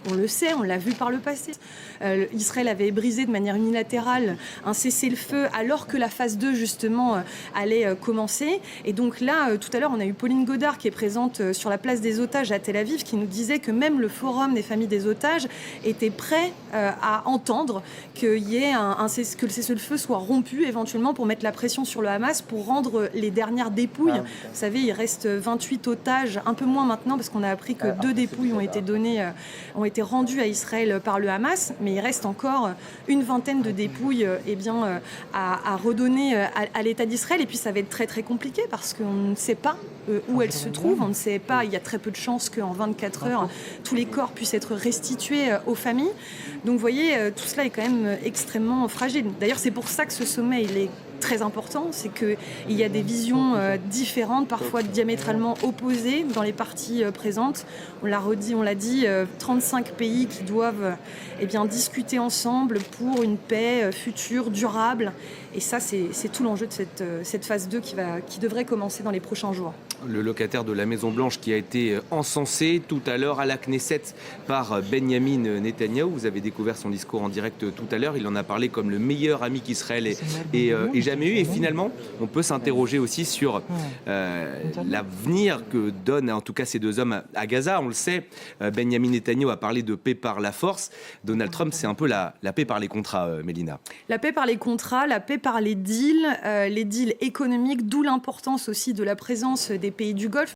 On le sait, on l'a vu par le passé. Israël avait brisé de manière unilatérale un cessez-le-feu alors que la phase 2, justement, allait commencer. Et donc là, tout à l'heure, on a eu Pauline Godard qui est présente sur la place des otages à Tel Aviv qui nous disait que même le Forum des familles des otages était prêt à entendre qu'il y ait que le cessez-le-feu soit rompu éventuellement pour mettre la pression sur le Hamas pour rendre les dernières dépouilles. Vous savez, il reste 28 otages, un peu moins maintenant parce qu'on a appris que 2 dépouilles ont été données, ont été rendues à Israël par le Hamas, mais il reste encore une vingtaine de dépouilles à redonner à l'État d'Israël. Et puis ça va être très très compliqué parce qu'on ne sait pas où elles se trouvent, on ne sait pas, il y a très peu de chances qu'en 24 heures, tous les corps puissent être restitués aux familles. Donc vous voyez, tout cela est quand même extrêmement fragile. D'ailleurs, c'est pour ça que ce sommet, il est très important, c'est qu'il y a des visions différentes, parfois diamétralement opposées dans les parties présentes. On l'a redit, on l'a dit, 35 pays qui doivent discuter ensemble pour une paix future, durable. Et ça, c'est tout l'enjeu de cette phase 2 qui devrait commencer dans les prochains jours. Le locataire de la Maison-Blanche qui a été encensé tout à l'heure à la Knesset par Benyamin Netanyahou. Vous avez découvert son discours en direct tout à l'heure. Il en a parlé comme le meilleur ami qu'Israël ait jamais eu. Et finalement, on peut s'interroger aussi sur l'avenir que donnent en tout cas ces deux hommes à Gaza. On le sait, Benyamin Netanyahou a parlé de paix par la force. Donald Trump, c'est un peu la paix par les contrats, Mélina. La paix par les contrats, la paix par les deals économiques, d'où l'importance aussi de la présence des pays du Golfe.